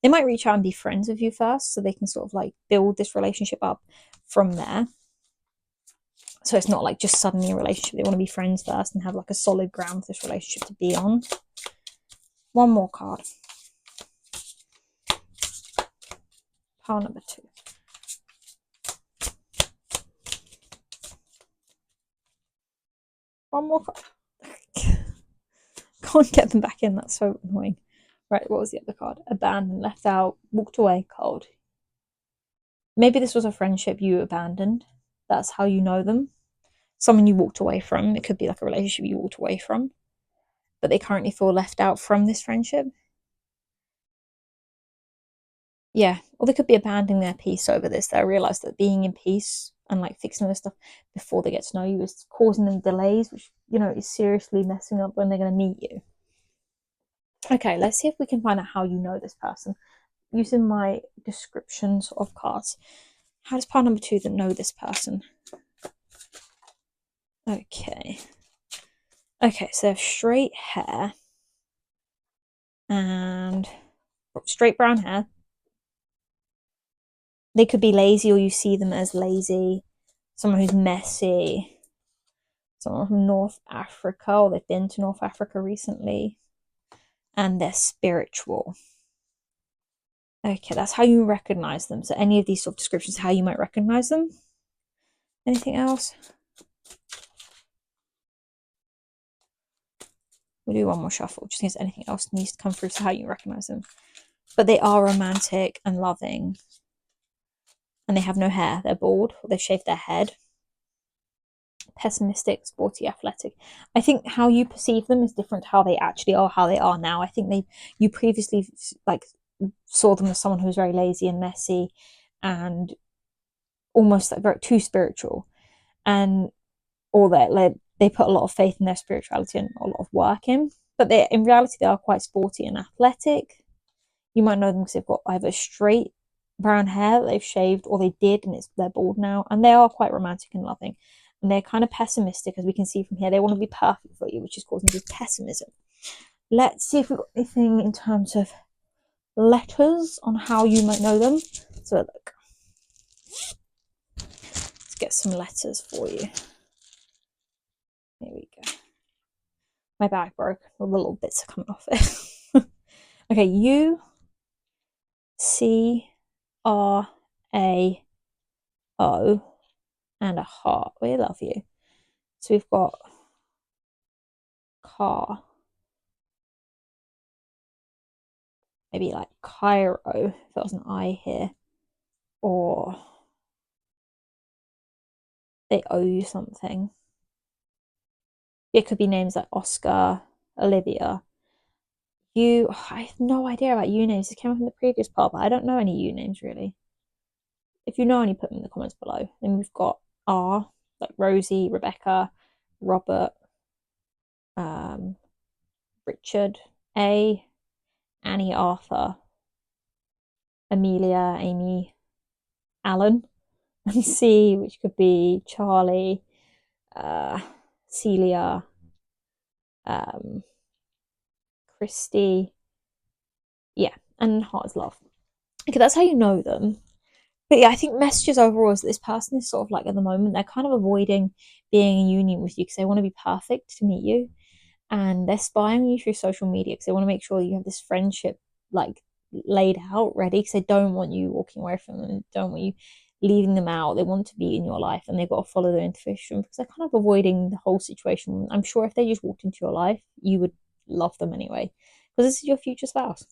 They might reach out and be friends with you first so they can sort of like build this relationship up from there. So it's not like just suddenly a relationship. They want to be friends first and have like a solid ground for this relationship to be on. One more card. Pile number 2. One more card. Can't get them back in. That's so annoying. Right, what was the other card? Abandoned, left out, walked away, cold. Maybe this was a friendship you abandoned. That's how you know them. Someone you walked away from. It could be like a relationship you walked away from, but they currently feel left out from this friendship. Yeah, or they could be abandoning their peace over this. They realize that being in peace and like fixing this stuff before they get to know you is causing them delays, which is seriously messing up when they're going to meet you. Okay, let's see if we can find out how you know this person using my descriptions of cards. How does pile number 2 know this person? Okay, so they have straight hair and straight brown hair. They could be lazy, or you see them as lazy. Someone who's messy. Someone from North Africa, or they've been to North Africa recently. And they're spiritual. Okay, that's how you recognize them. So any of these sort of descriptions, how you might recognize them. Anything else? We'll do one more shuffle, just in case anything else needs to come through, so how you recognize them. but they are romantic and loving. And they have no hair. They're bald. Or they've shaved their head. Pessimistic, sporty, athletic. I think how you perceive them is different to how they actually are, how they are now. I think you previously like saw them as someone who was very lazy and messy and almost like very too spiritual, and all that like they put a lot of faith in their spirituality and a lot of work in. But they in reality they are quite sporty and athletic. You might know them because they've got either straight brown hair that they've shaved or they did and they're bald now, and they are quite romantic and loving. And they're kind of pessimistic, as we can see from here. They want to be perfect for you, which is causing this pessimism. Let's see if we've got anything in terms of letters on how you might know them. So look, let's get some letters for you. Here we go. My bag broke. All the little bits are coming off it. Okay, U C R A O and a heart. We love you. So we've got car. Maybe like Cairo, if there was an I here. Or they owe you something. It could be names like Oscar, Olivia. I have no idea about U names. It came up in the previous part, but I don't know any U names really. If you know any, put them in the comments below. Then we've got R, like Rosie, Rebecca, Robert, Richard, A, Annie, Arthur, Amelia, Amy, Alan, and C, which could be Charlie, Celia, Christy, yeah, and heart is love. Okay, that's how you know them. But yeah, I think messages overall is that this person is sort of like at the moment they're kind of avoiding being in union with you because they want to be perfect to meet you, and they're spying on you through social media because they want to make sure you have this friendship like laid out ready because they don't want you walking away from them, don't want you leaving them out. They want to be in your life and they've got to follow their intuition because they're kind of avoiding the whole situation. I'm sure if they just walked into your life, you would love them anyway because this is your future spouse.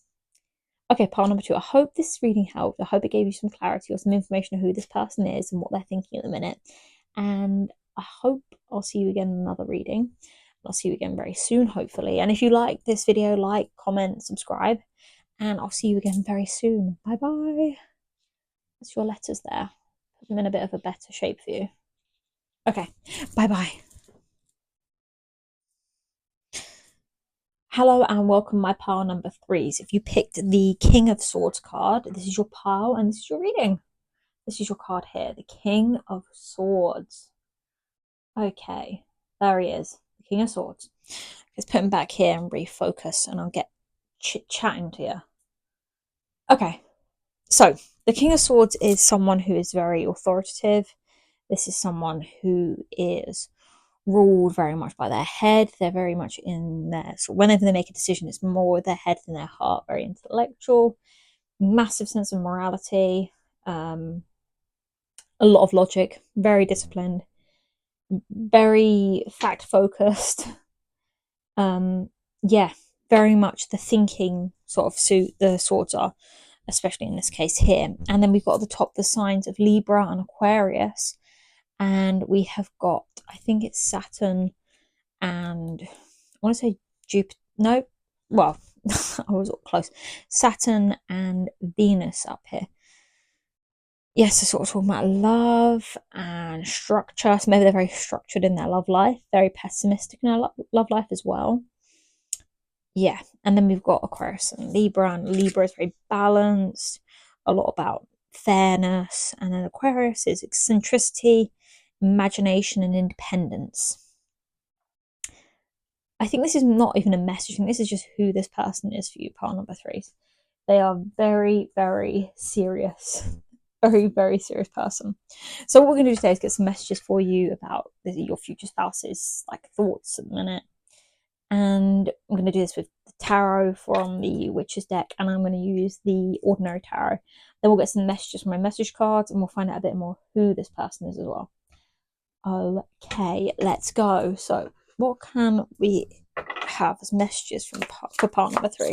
Okay, part number 2. I hope this reading helped. I hope it gave you some clarity or some information of who this person is and what they're thinking at the minute. And I hope I'll see you again in another reading. I'll see you again very soon, hopefully. And if you like this video, like, comment, subscribe. And I'll see you again very soon. Bye-bye. That's your letters there. Put them in a bit of a better shape for you. Okay, bye-bye. Hello and welcome my pile number 3s. If you picked the King of Swords card, this is your pile and this is your reading. This is your card here, the King of Swords. Okay, there he is, the King of Swords. Let's put him back here and refocus and I'll get chit-chatting to you. Okay, so the King of Swords is someone who is very authoritative. This is someone who is ruled very much by their head. They're very much in their, so whenever they make a decision, it's more with their head than their heart. Very intellectual, massive sense of morality, a lot of logic, very disciplined, very fact focused. Yeah, very much the thinking sort of suit the swords are, especially in this case here. And then we've got at the top the signs of Libra and Aquarius, and we have got, I think it's Saturn and I want to say Jupiter. No, well, I was close. Saturn and Venus up here. Yes, they're sort of talking about love and structure. So maybe they're very structured in their love life, very pessimistic in their love life as well. Yeah, and then we've got Aquarius and Libra is very balanced, a lot about fairness, and then Aquarius is eccentricity, imagination, and independence. I think this is not even a message. I think this is just who this person is for you, pile number 3s. They are very, very serious. Very, very serious person. So what we're going to do today is get some messages for you about your future spouse's like thoughts at the minute. And I'm going to do this with the tarot from the Witch's deck, and I'm going to use the ordinary tarot. Then we'll get some messages from my message cards, and we'll find out a bit more who this person is as well. Okay, let's go. So what can we have as messages for part number 3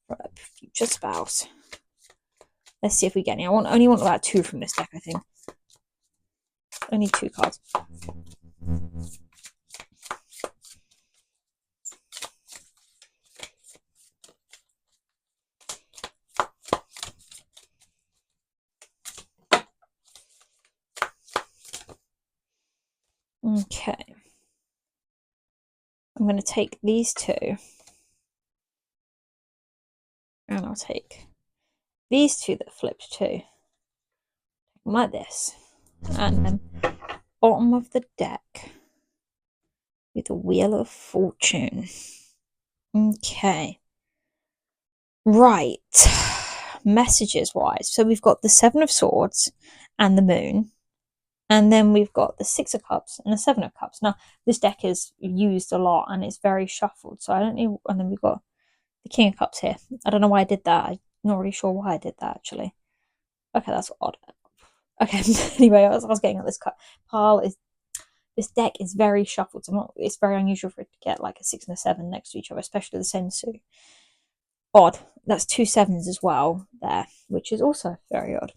for a future spouse? Let's see if we get any. I only want about 2 from this deck, I think. Only 2 cards. Okay. I'm going to take these 2. And I'll take these 2 that flipped too. Like this. And then bottom of the deck with the Wheel of Fortune. Okay. Right. Messages wise. So we've got the 7 of Swords and the Moon. And then we've got the 6 of Cups and the 7 of Cups. Now, this deck is used a lot and it's very shuffled. So I don't know. And then we've got the King of Cups here. I don't know why I did that. I'm not really sure why I did that, actually. Okay, that's odd. Okay, anyway, I was getting at this pile. This deck is very shuffled. So it's very unusual for it to get like a 6 and a 7 next to each other, especially the same suit. Odd. That's 2 7s as well there, which is also very odd.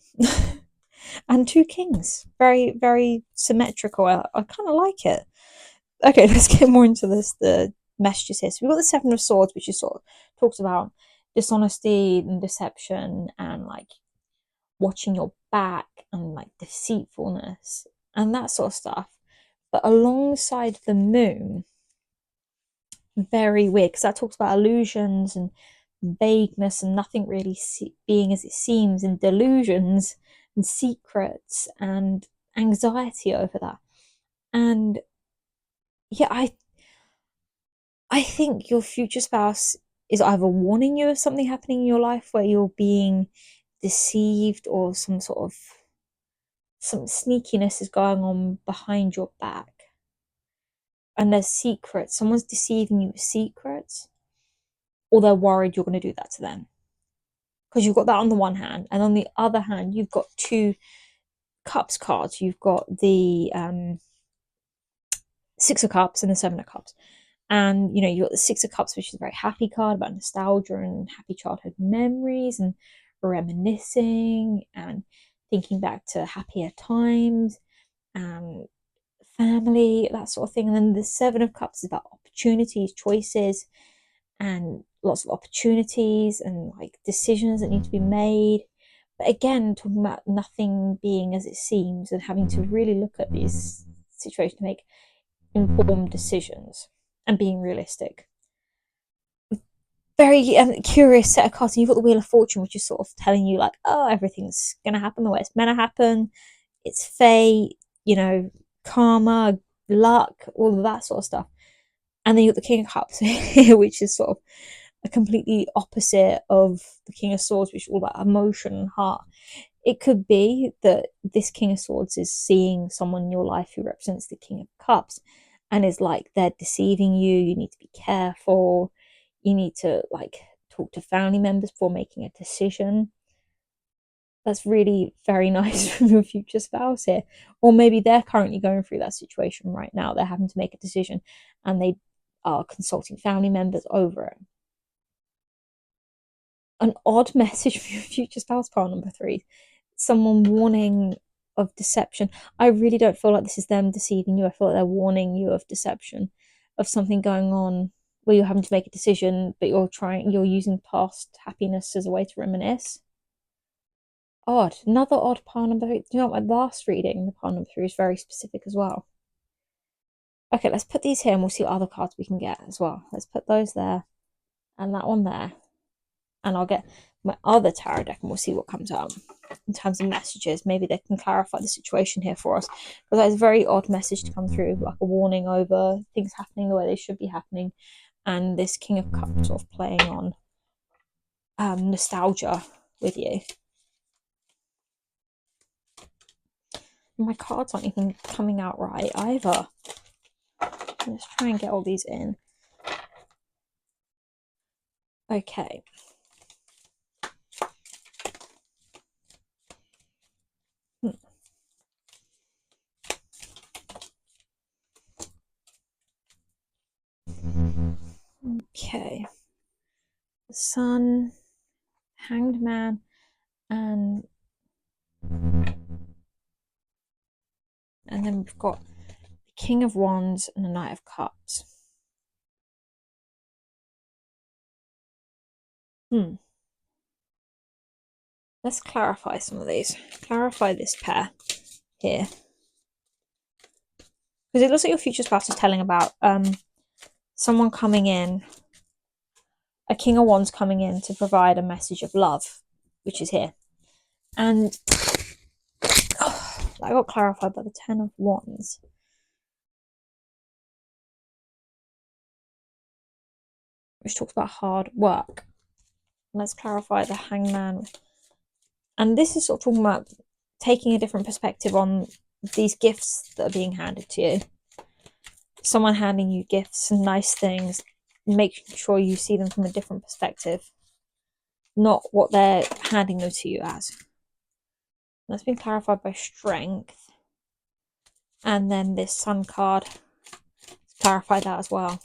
And 2 kings. Very, very symmetrical. I kind of like it. Okay, let's get more into the messages here. So we've got the 7 of Swords, which is sort of talks about dishonesty and deception and like watching your back and like deceitfulness and that sort of stuff. But alongside the moon, very weird because that talks about illusions and vagueness and nothing really being as it seems, and delusions and secrets and anxiety over that. And yeah, I think your future spouse is either warning you of something happening in your life where you're being deceived, or some sneakiness is going on behind your back. And there's secrets. Someone's deceiving you with secrets, or they're worried you're going to do that to them. Because you've got that on the one hand, and on the other hand, you've got 2 Cups cards. You've got the 6 of Cups and the 7 of Cups. And you've got the 6 of Cups, which is a very happy card about nostalgia and happy childhood memories and reminiscing and thinking back to happier times and family, that sort of thing. And then the 7 of Cups is about opportunities, choices, and lots of opportunities and like decisions that need to be made. But again, talking about nothing being as it seems and having to really look at these situations to make informed decisions and being realistic. Very curious set of cards. And you've got the Wheel of Fortune, which is sort of telling you like, oh, everything's going to happen the way it's meant to happen. It's fate, karma, luck, all of that sort of stuff. And then you've got the King of Cups here, which is sort of a completely opposite of the King of Swords, which is all about emotion and heart. It could be that this King of Swords is seeing someone in your life who represents the King of Cups and is like, they're deceiving you, you need to be careful, you need to like talk to family members before making a decision. That's really very nice from your future spouse here. Or maybe they're currently going through that situation right now. They're having to make a decision and they are consulting family members over it. An odd message for your future spouse, pile number 3. Someone warning of deception. I really don't feel like this is them deceiving you. I feel like they're warning you of deception, of something going on where you're having to make a decision, but you're using past happiness as a way to reminisce. Odd. Another odd pile number 3. Do you know what? My last reading, the pile number 3, is very specific as well. Okay, let's put these here and we'll see what other cards we can get as well. Let's put those there and that one there. And I'll get my other tarot deck and we'll see what comes out in terms of messages. Maybe they can clarify the situation here for us, because that is a very odd message to come through, like a warning over things happening the way they should be happening, and this King of Cups sort of playing on nostalgia with you. My cards aren't even coming out right either. Let's try and get all these in. Okay. Okay. The Sun, Hanged Man, And then we've got the King of Wands and the Knight of Cups. Let's clarify some of these. Clarify this pair here. Because it looks like your future spouse is telling about someone coming in, a King of Wands coming in to provide a message of love, which is here. And that got clarified by the Ten of Wands. Which talks about hard work. Let's clarify the Hangman. And this is sort of talking about taking a different perspective on these gifts that are being handed to you. Someone handing you gifts and nice things, make sure you see them from a different perspective, not what they're handing them to you as. That's been clarified by Strength. And then this Sun card, clarify that as well.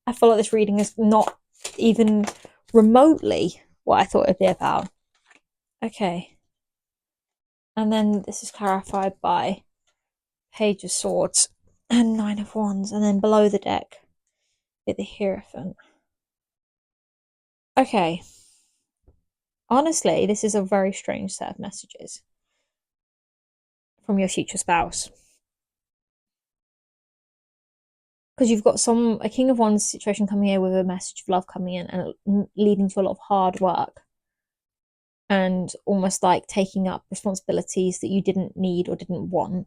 I feel like this reading is not even remotely what I thought it'd be about. Okay. And then this is clarified by Page of Swords and Nine of Wands. And then below the deck, with the Hierophant. Okay. Honestly, this is a very strange set of messages from your future spouse. Because you've got a King of Wands situation coming in with a message of love coming in and leading to a lot of hard work. And almost like taking up responsibilities that you didn't need or didn't want.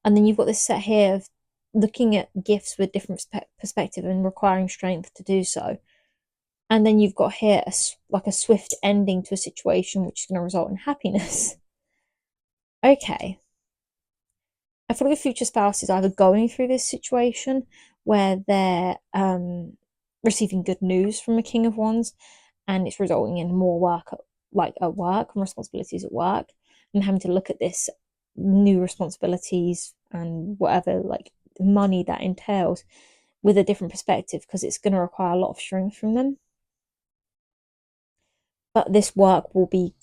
And then you've got this set here of looking at gifts with different perspective and requiring strength to do so. And then you've got here a swift ending to a situation which is going to result in happiness. Okay. I feel like a future spouse is either going through this situation where they're receiving good news from a King of Wands and it's resulting in more work at work and responsibilities at work, and having to look at this new responsibilities and whatever like money that entails with a different perspective, because it's going to require a lot of strength from them. But this work will be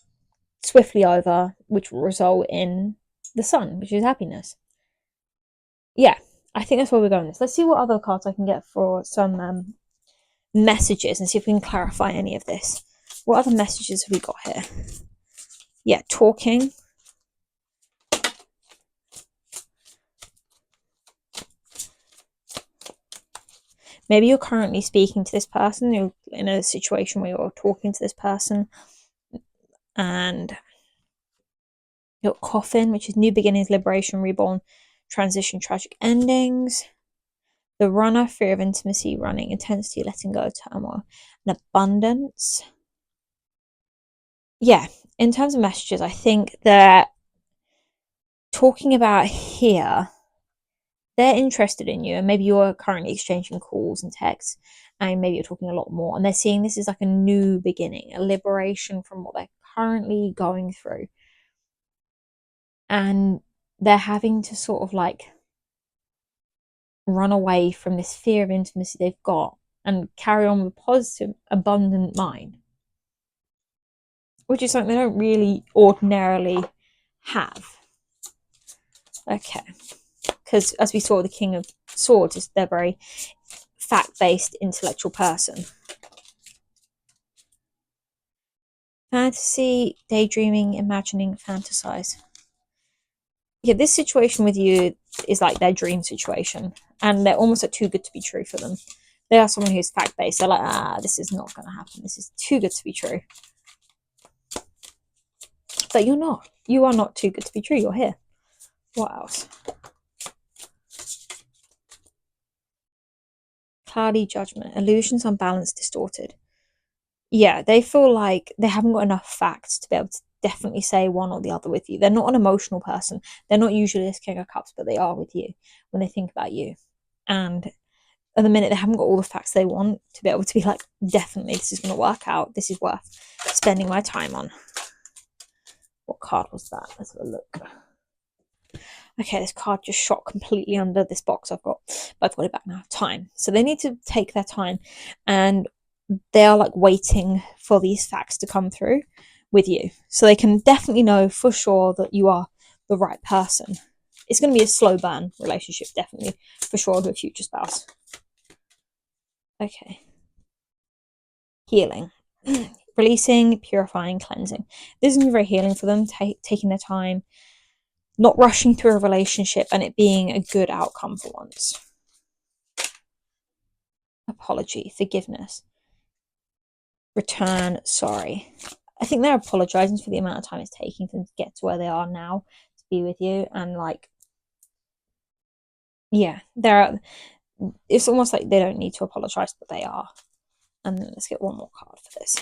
swiftly over, which will result in the Sun, which is happiness. Yeah, I think that's where we're going. Let's see what other cards I can get for some messages and see if we can clarify any of this. What other messages have we got here? Yeah, talking. Maybe you're currently speaking to this person. You're in a situation where you're talking to this person, and you've got Coffin, which is new beginnings, liberation, reborn, transition, tragic endings. The Runner, fear of intimacy, running, intensity, letting go, turmoil, and abundance. Yeah, in terms of messages, I think that talking about here, they're interested in you, and maybe you're currently exchanging calls and texts, and maybe you're talking a lot more, and they're seeing this as like a new beginning, a liberation from what they're currently going through. And they're having to sort of like run away from this fear of intimacy they've got and carry on with a positive, abundant mind, which is something they don't really ordinarily have. Okay. Because as we saw, the King of Swords, they're very fact-based, intellectual person. Fantasy, daydreaming, imagining, fantasize. Yeah, this situation with you is like their dream situation, and they're almost like too good to be true for them. They are someone who's fact-based. They're like, this is not going to happen. This is too good to be true. But you're not. You are not too good to be true. You're here. What else? Cloudy judgment, illusions, unbalanced, distorted. Yeah, they feel like they haven't got enough facts to be able to definitely say one or the other with you. They're not an emotional person. They're not usually this King of Cups, but they are with you when they think about you. And at the minute, they haven't got all the facts they want to be able to be like, definitely, this is going to work out. This is worth spending my time on. What card was that? Let's have a look. Okay, this card just shot completely under this box I've got, but I've got it back now. Time. So they need to take their time, and they are like waiting for these facts to come through, with you. So they can definitely know for sure that you are the right person. It's going to be a slow burn relationship, definitely, for sure, with a future spouse. Okay. Healing. Releasing, purifying, cleansing. This is going to be very healing for them, taking their time, not rushing through a relationship, and it being a good outcome for once. Apology, forgiveness, return, sorry. I think they're apologizing for the amount of time it's taking for them to get to where they are now to be with you, and like, yeah, they're. It's almost like they don't need to apologize, but they are. And then let's get one more card for this.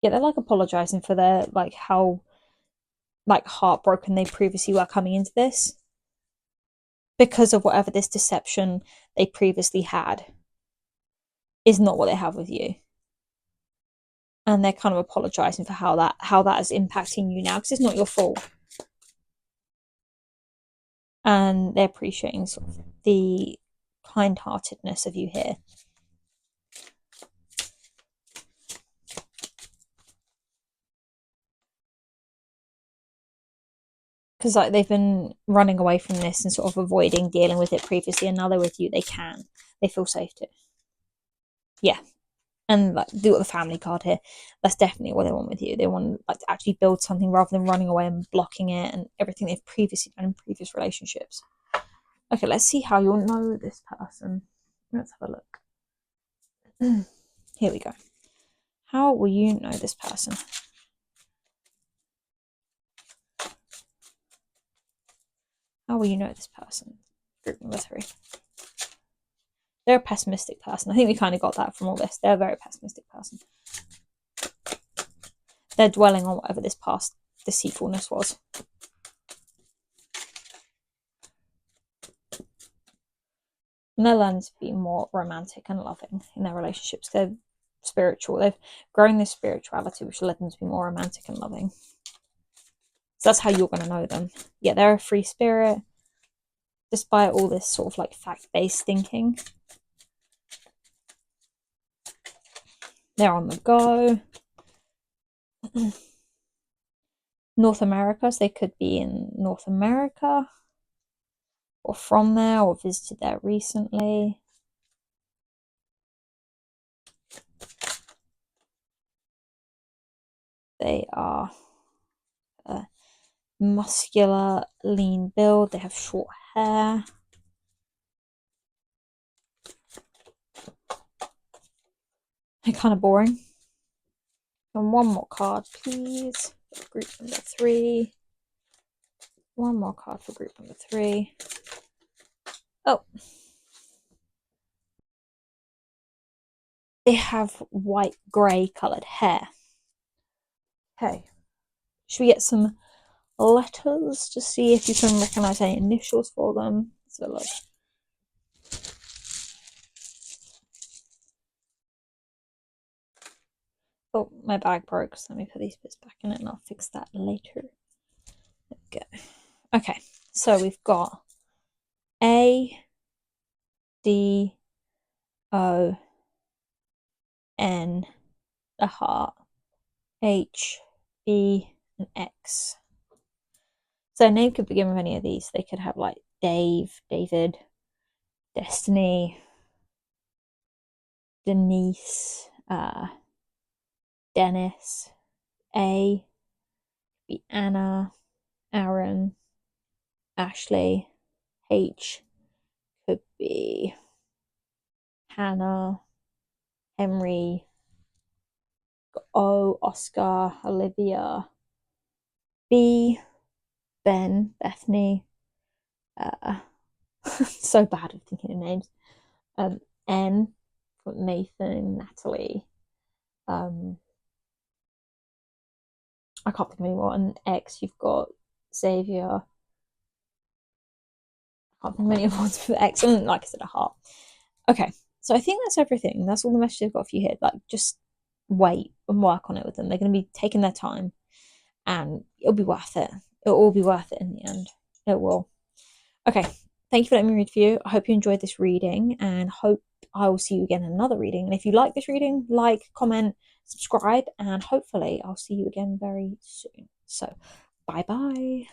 Yeah, they're like apologizing for their like how like heartbroken they previously were coming into this because of whatever this deception they previously had is not what they have with you. And they're kind of apologizing for how that is impacting you now because it's not your fault. And they're appreciating sort of the kind-heartedness of you here. Because like they've been running away from this and sort of avoiding dealing with it previously, and now they're with you, they feel safe to. Yeah. And like do the family card here. That's definitely what they want with you. They want like to actually build something rather than running away and blocking it and everything they've previously done in previous relationships. Okay, let's see how you'll know this person. Let's have a look. Here we go. How will you know this person? How will you know this person? Group number 3. They're a pessimistic person. I think we kind of got that from all this. They're a very pessimistic person. They're dwelling on whatever this past deceitfulness was. And they're learning to be more romantic and loving in their relationships. They're spiritual. They've grown this spirituality, which led them to be more romantic and loving. So that's how you're going to know them. Yeah, they're a free spirit, despite all this sort of like fact-based thinking. They're on the go. North America, so they could be in North America or from there or visited there recently. They are a muscular, lean build. They have short hair. They're kind of boring. And one more card, please. Group number 3. One more card for group number 3. Oh. They have white grey coloured hair. Okay. Should we get some letters to see if you can recognise any initials for them? So look. Oh, my bag broke, so let me put these bits back in it and I'll fix that later. There we go. Okay, so we've got A, D, O, N, a heart, H, B, and X. So their name could begin with any of these. They could have like Dave, David, Destiny, Denise, Dennis, A, be Anna, Aaron, Ashley, H could be Hannah, Henry, O, Oscar, Olivia, B, Ben, Bethany, so bad at thinking of names. N, Nathan, Natalie. I can't think of any more. And X, you've got Xavier. I can't think of any other ones for X. And like I said, a heart. Okay, so I think that's everything. That's all the messages I've got for you here. Like, just wait and work on it with them. They're going to be taking their time, and it'll be worth it. It'll all be worth it in the end. It will. Okay, Thank you for letting me read for you. I hope you enjoyed this reading and hope I will see you again in another reading. And if you like this reading, like, comment, subscribe, and hopefully I'll see you again very soon. So, bye bye.